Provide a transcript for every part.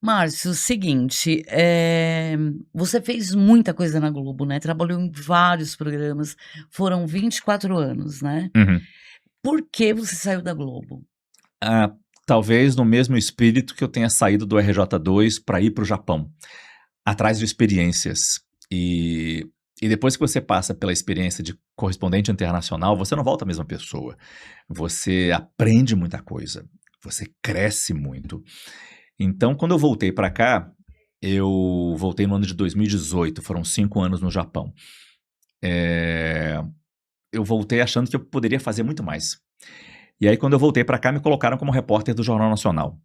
Márcio, seguinte, você fez muita coisa na Globo, né, trabalhou em vários programas, foram 24 anos, né. Uhum. Por que você saiu da Globo? Ah, talvez no mesmo espírito que eu tenha saído do RJ2 para ir para o Japão, atrás de experiências. E depois que você passa pela experiência de correspondente internacional, você não volta a mesma pessoa. Você aprende muita coisa, você cresce muito. Então, quando eu voltei para cá, eu voltei no ano de 2018, foram 5 anos no Japão. Eh, eu voltei achando que eu poderia fazer muito mais. E aí, quando eu voltei para cá, me colocaram como repórter do Jornal Nacional.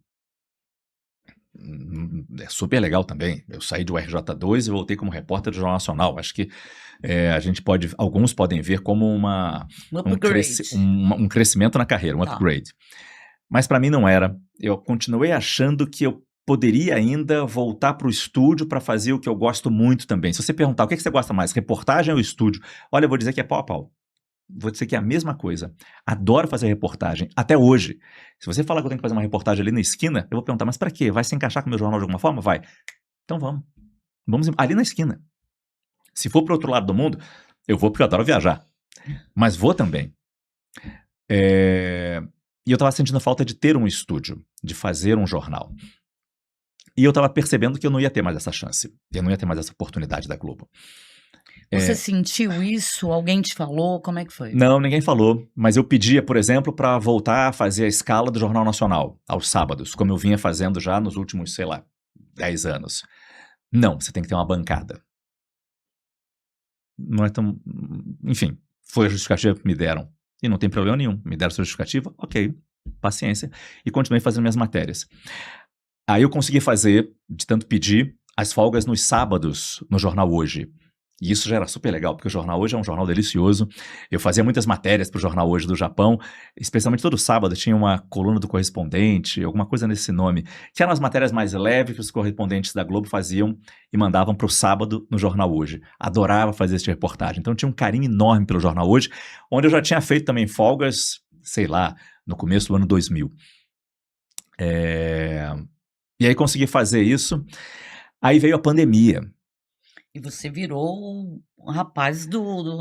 É super legal também. Eu saí do RJ2 e voltei como repórter do Jornal Nacional. Acho que a gente pode, alguns podem ver como Um upgrade. um crescimento na carreira, um Tá. upgrade. Mas para mim não era. Eu continuei achando que eu poderia ainda voltar para o estúdio para fazer o que eu gosto muito também. Se você perguntar o que você gosta mais, reportagem ou estúdio? Olha, eu vou dizer que é pau a pau. Vou dizer que é a mesma coisa. Adoro fazer reportagem, até hoje. Se você falar que eu tenho que fazer uma reportagem ali na esquina, eu vou perguntar, mas para quê? Vai se encaixar com o meu jornal de alguma forma? Vai. Então vamos. Vamos ali na esquina. Se for para o outro lado do mundo, eu vou porque eu adoro viajar. Mas vou também. E eu estava sentindo falta de ter um estúdio, de fazer um jornal. E eu estava percebendo que eu não ia ter mais essa chance. Eu não ia ter mais essa oportunidade da Globo. Você sentiu isso? Alguém te falou? Como é que foi? Não, ninguém falou, mas eu pedia, por exemplo, para voltar a fazer a escala do Jornal Nacional, aos sábados, como eu vinha fazendo já nos últimos, sei lá, 10 anos. Não, você tem que ter uma bancada. Não é tão. Enfim, foi a justificativa que me deram. E não tem problema nenhum. Me deram sua justificativa, ok, paciência. E continuei fazendo minhas matérias. Aí eu consegui fazer, de tanto pedir, as folgas nos sábados no Jornal Hoje. E isso já era super legal, porque o Jornal Hoje é um jornal delicioso. Eu fazia muitas matérias para o Jornal Hoje do Japão, especialmente todo sábado tinha uma coluna do correspondente, alguma coisa nesse nome, que eram as matérias mais leves que os correspondentes da Globo faziam e mandavam para o sábado no Jornal Hoje. Adorava fazer essa reportagem. Então tinha um carinho enorme pelo Jornal Hoje, onde eu já tinha feito também folgas, sei lá, no começo do ano 2000. E aí consegui fazer isso. Aí veio a pandemia. E você virou o rapaz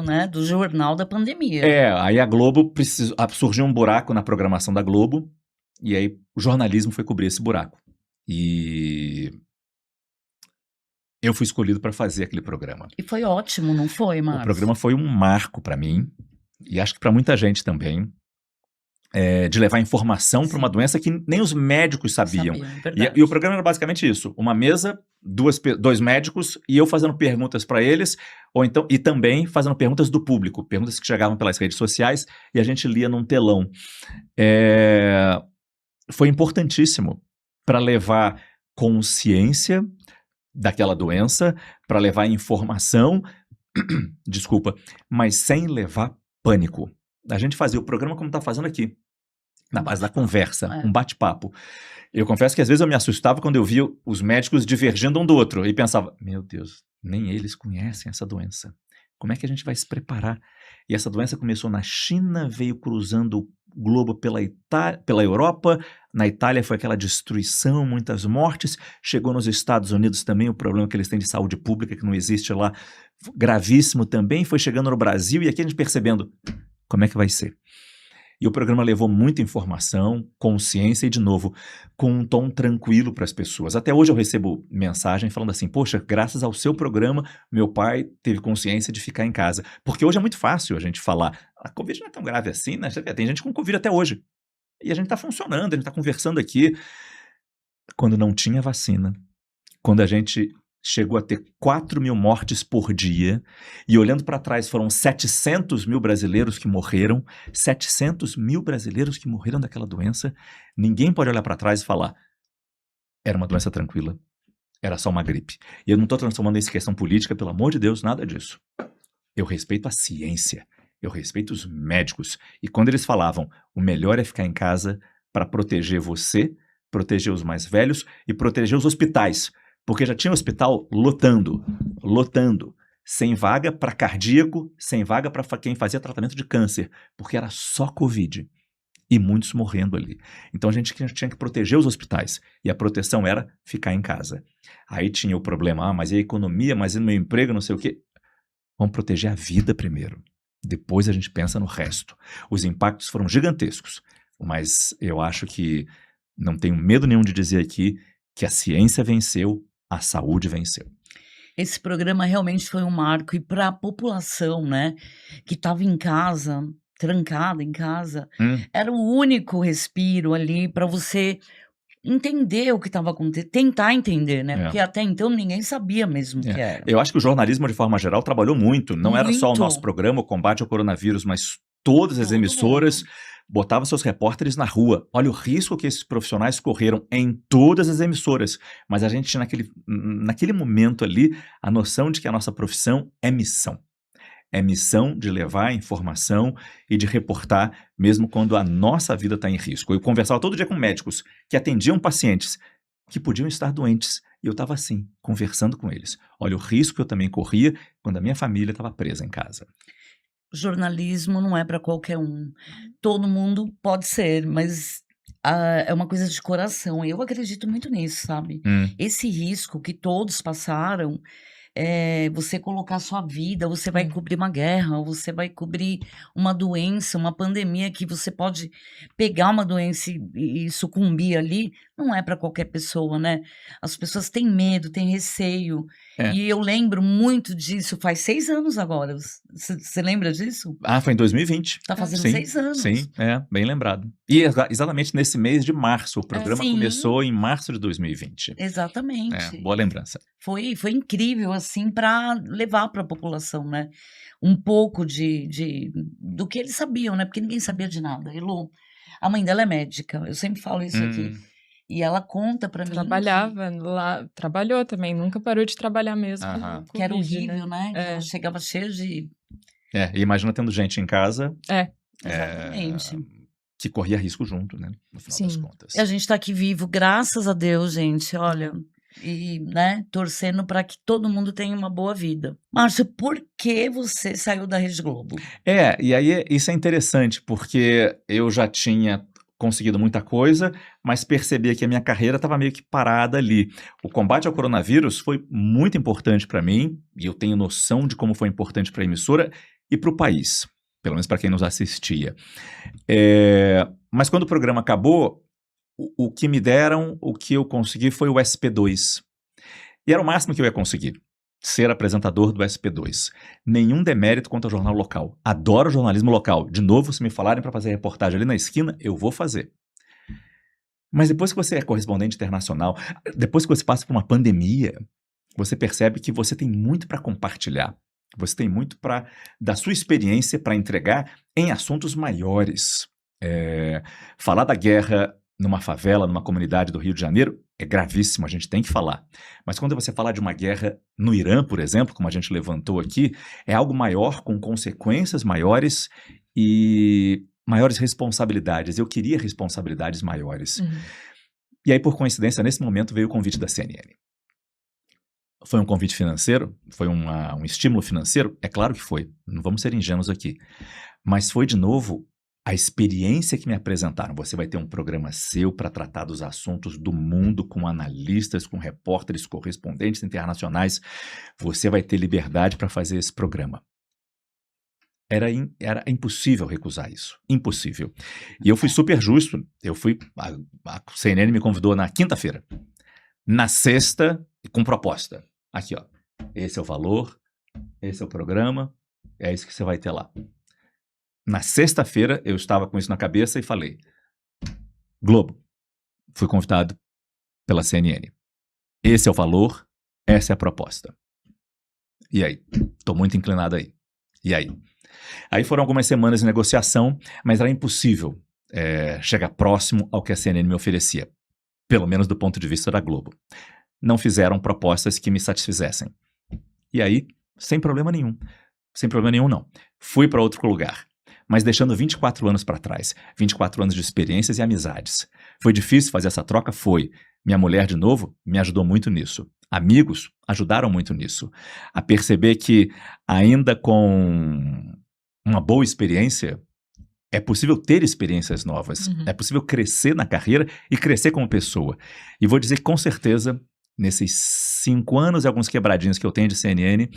né, do jornal da pandemia. Aí a Globo surgiu um buraco na programação da Globo, e aí o jornalismo foi cobrir esse buraco. E eu fui escolhido para fazer aquele programa. E foi ótimo, não foi, O Márcio? programa foi um marco para mim, e acho que para muita gente também, de levar informação para uma doença que nem os médicos sabiam. E o programa era basicamente isso: uma mesa, dois médicos e eu fazendo perguntas para eles, ou então, e também fazendo perguntas do público, perguntas que chegavam pelas redes sociais e a gente lia num telão. Foi importantíssimo para levar consciência daquela doença, para levar informação, desculpa, mas sem levar pânico. A gente fazia o programa como está fazendo aqui, na base da conversa, um bate-papo. Eu confesso que às vezes eu me assustava quando eu via os médicos divergindo um do outro e pensava, meu Deus, nem eles conhecem essa doença. Como é que a gente vai se preparar? E essa doença começou na China, veio cruzando o globo pela Europa, na Itália foi aquela destruição, muitas mortes, chegou nos Estados Unidos também, o problema que eles têm de saúde pública, que não existe lá, gravíssimo também, foi chegando no Brasil, e aqui a gente percebendo, como é que vai ser? E o programa levou muita informação, consciência e, de novo, com um tom tranquilo para as pessoas. Até hoje eu recebo mensagem falando assim, poxa, graças ao seu programa, meu pai teve consciência de ficar em casa. Porque hoje é muito fácil a gente falar, a Covid não é tão grave assim, né? Tem gente com Covid até hoje. E a gente está funcionando, a gente está conversando aqui. Quando não tinha vacina, quando a gente chegou a ter 4.000 mortes por dia, e olhando para trás foram 700 mil brasileiros que morreram, 700 mil brasileiros que morreram daquela doença, ninguém pode olhar para trás e falar, era uma doença tranquila, era só uma gripe. E eu não estou transformando isso em questão política, pelo amor de Deus, nada disso. Eu respeito a ciência, eu respeito os médicos, e quando eles falavam, o melhor é ficar em casa para proteger você, proteger os mais velhos e proteger os hospitais, porque já tinha hospital lotando, sem vaga para cardíaco, sem vaga para quem fazia tratamento de câncer, porque era só Covid. e muitos morrendo ali. Então a gente tinha que proteger os hospitais, e a proteção era ficar em casa. Aí tinha o problema, mas e a economia, mas e no meu emprego, não sei o quê. Vamos proteger a vida primeiro, depois a gente pensa no resto. Os impactos foram gigantescos, mas eu acho que não tenho medo nenhum de dizer aqui que a ciência venceu, a saúde venceu. Esse programa realmente foi um marco e para a população, né, que estava em casa, trancada em casa, Hum, era o único respiro ali para você entender o que estava acontecendo, tentar entender, né, é. porque até então ninguém sabia mesmo o que É. era. Eu acho que o jornalismo, de forma geral, trabalhou muito. Não era só o nosso Muito, programa, o combate ao coronavírus, mas todas as todo emissoras mundo. botavam seus repórteres na rua. Olha o risco que esses profissionais correram em todas as emissoras. Mas a gente tinha naquele momento ali a noção de que a nossa profissão é missão. É missão de levar a informação e de reportar, mesmo quando a nossa vida está em risco. Eu conversava todo dia com médicos que atendiam pacientes que podiam estar doentes. E eu estava assim, conversando com eles. Olha o risco que eu também corria quando a minha família estava presa em casa. Jornalismo não é para qualquer um. Todo mundo pode ser, mas, é uma coisa de coração. Eu acredito muito nisso, sabe. Hum, Esse risco que todos passaram, você colocar sua vida, você vai É. cobrir uma guerra, você vai cobrir uma doença, uma pandemia que você pode pegar uma doença e sucumbir ali, não é para qualquer pessoa, né. As pessoas têm medo, têm receio, é. e eu lembro muito disso, faz 6 anos agora, você lembra disso? Ah, foi em 2020. Tá fazendo Sim, 6 anos. sim, bem lembrado. E exatamente nesse mês de março. O programa Sim. começou em março de 2020. Exatamente. Boa lembrança. Foi incrível, assim, para levar para a população, né, um pouco do que eles sabiam, né, porque ninguém sabia de nada. Elô, a mãe dela é médica, eu sempre falo isso aqui, Hum, e ela conta para mim Trabalhava lá, trabalhou também, nunca parou de trabalhar mesmo Aham. que era Covid, horrível, né, que ela É, chegava cheia de e imagina tendo gente em casa exatamente. que corria risco junto, né? No final das sim. contas. E a gente tá aqui vivo, graças a Deus, gente, olha, e, né, torcendo para que todo mundo tenha uma boa vida. Márcio, por que você saiu da Rede Globo? E aí isso é interessante, porque eu já tinha conseguido muita coisa, mas percebia que a minha carreira estava meio que parada ali. O combate ao coronavírus foi muito importante para mim, e eu tenho noção de como foi importante para a emissora e para o país, pelo menos para quem nos assistia. Mas quando o programa acabou, o que me deram, o que eu consegui foi o SP2. E era o máximo que eu ia conseguir, ser apresentador do SP2. Nenhum demérito quanto ao jornal local. Adoro jornalismo local. De novo, se me falarem para fazer reportagem ali na esquina, eu vou fazer. Mas depois que você é correspondente internacional, depois que você passa por uma pandemia, você percebe que você tem muito para compartilhar. Você tem muito da sua experiência para entregar em assuntos maiores. Falar da guerra numa favela, numa comunidade do Rio de Janeiro, é gravíssimo, a gente tem que falar. Mas quando você fala de uma guerra no Irã, por exemplo, como a gente levantou aqui, é algo maior, com consequências maiores e maiores responsabilidades. Eu queria responsabilidades maiores. Uhum. E aí, por coincidência, nesse momento veio o convite da CNN. Foi um convite financeiro? Foi um estímulo financeiro? É claro que foi, não vamos ser ingênuos aqui. Mas foi, de novo, a experiência que me apresentaram. Você vai ter um programa seu para tratar dos assuntos do mundo, com analistas, com repórteres, correspondentes internacionais. Você vai ter liberdade para fazer esse programa. Era impossível recusar isso. Impossível. E eu fui super justo. A CNN me convidou na quinta-feira. Na sexta, com proposta. Aqui, ó. Esse é o valor, esse é o programa, é isso que você vai ter lá. Na sexta-feira, eu estava com isso na cabeça e falei: Globo, fui convidado pela CNN. Esse é o valor, essa é a proposta. E aí? Estou muito inclinado aí. E aí? Aí foram algumas semanas de negociação, mas era impossível chegar próximo ao que a CNN me oferecia, pelo menos do ponto de vista da Globo. Não fizeram propostas que me satisfizessem. E aí, sem problema nenhum. Sem problema nenhum, não. Fui para outro lugar, mas deixando 24 anos para trás. 24 anos de experiências e amizades. Foi difícil fazer essa troca? Foi. Minha mulher, de novo, me ajudou muito nisso. Amigos ajudaram muito nisso. A perceber que, ainda com uma boa experiência, É possível ter experiências novas. Uhum. É possível crescer na carreira e crescer como pessoa. E vou dizer que, com certeza, nesses 5 anos e alguns quebradinhos que eu tenho de CNN,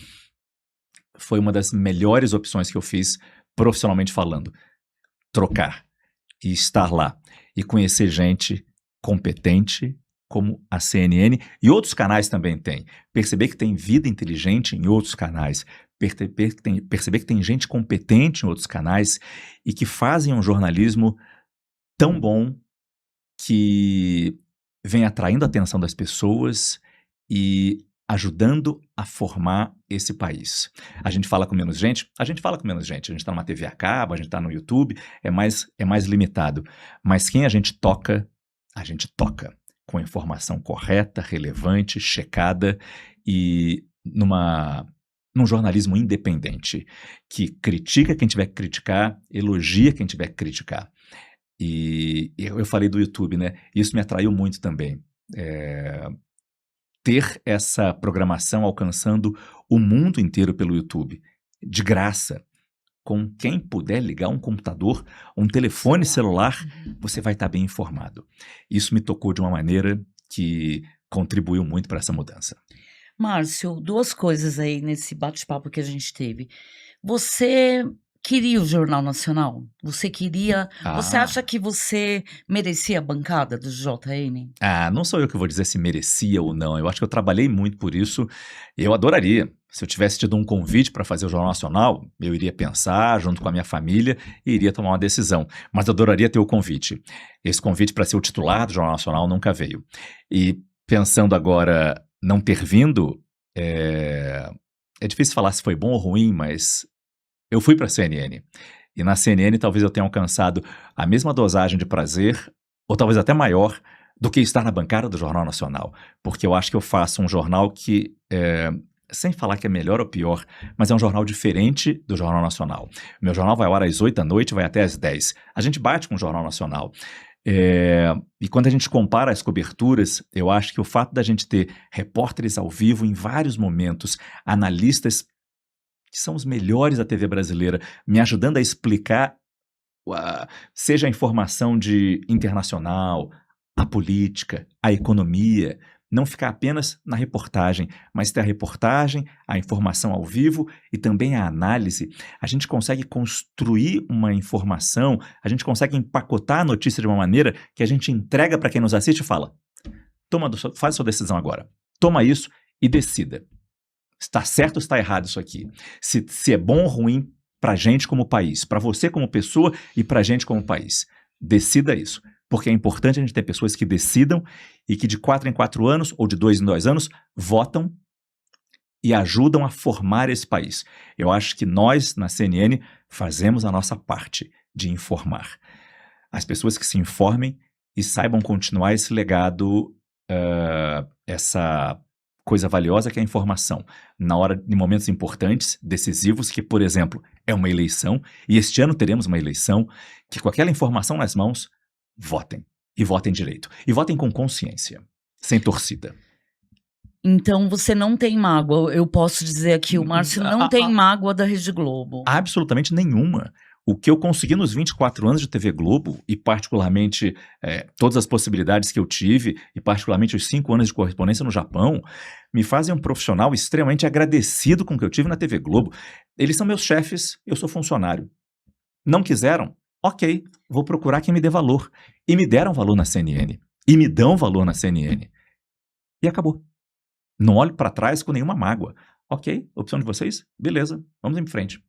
foi uma das melhores opções que eu fiz profissionalmente falando. Trocar e estar lá e conhecer gente competente como a CNN e outros canais também têm. Perceber que tem vida inteligente em outros canais. Perceber que tem gente competente em outros canais e que fazem um jornalismo tão bom que vem atraindo a atenção das pessoas e ajudando a formar esse país. A gente fala com menos gente? A gente fala com menos gente. A gente está numa TV a cabo, a gente está no YouTube, é mais limitado. Mas quem a gente toca com informação correta, relevante, checada e num jornalismo independente, que critica quem tiver que criticar, elogia quem tiver que criticar. E eu falei do YouTube, né? Isso me atraiu muito também. Ter essa programação alcançando o mundo inteiro pelo YouTube, de graça. Com quem puder ligar um computador, um telefone celular, você vai estar bem informado. Isso me tocou de uma maneira que contribuiu muito para essa mudança. Márcio, 2 coisas aí nesse bate-papo que a gente teve. Você queria o Jornal Nacional? Você acha que você merecia a bancada do JN? Não sou eu que vou dizer se merecia ou não. Eu acho que eu trabalhei muito por isso. Eu adoraria. Se eu tivesse tido um convite para fazer o Jornal Nacional, eu iria pensar junto com a minha família e iria tomar uma decisão. Mas eu adoraria ter o convite. Esse convite para ser o titular do Jornal Nacional nunca veio. E pensando agora não ter vindo, é difícil falar se foi bom ou ruim, mas eu fui para a CNN. E na CNN talvez eu tenha alcançado a mesma dosagem de prazer, ou talvez até maior, do que estar na bancada do Jornal Nacional. Porque eu acho que eu faço um jornal que, sem falar que é melhor ou pior, mas é um jornal diferente do Jornal Nacional. Meu jornal vai ao ar às 8 da noite, vai até às 10. A gente bate com o Jornal Nacional. E quando a gente compara as coberturas, eu acho que o fato da gente ter repórteres ao vivo em vários momentos, analistas que são os melhores da TV brasileira, me ajudando a explicar, seja a informação de internacional, a política, a economia, não ficar apenas na reportagem, mas ter a reportagem, a informação ao vivo e também a análise. A gente consegue construir uma informação, a gente consegue empacotar a notícia de uma maneira que a gente entrega para quem nos assiste e fala: faz a sua decisão agora, toma isso e decida. Está certo ou está errado isso aqui? Se é bom ou ruim para a gente como país, para você como pessoa e para a gente como país. Decida isso. Porque é importante a gente ter pessoas que decidam e que de 4 em 4 anos ou de 2 em 2 anos votam e ajudam a formar esse país. Eu acho que nós, na CNN, fazemos a nossa parte de informar. As pessoas que se informem e saibam continuar esse legado, essa coisa valiosa que é a informação, em momentos importantes, decisivos, que, por exemplo, é uma eleição, e este ano teremos uma eleição, que com aquela informação nas mãos, votem. E votem direito. E votem com consciência, sem torcida. Então você não tem mágoa. Eu posso dizer aqui, o Márcio não tem mágoa da Rede Globo. Absolutamente nenhuma. O que eu consegui nos 24 anos de TV Globo, e particularmente todas as possibilidades que eu tive, e particularmente os 5 anos de correspondência no Japão, me fazem um profissional extremamente agradecido com o que eu tive na TV Globo. Eles são meus chefes, eu sou funcionário. Não quiseram? Ok, vou procurar quem me dê valor. E me deram valor na CNN. E me dão valor na CNN. E acabou. Não olho para trás com nenhuma mágoa. Ok, opção de vocês? Beleza, vamos em frente.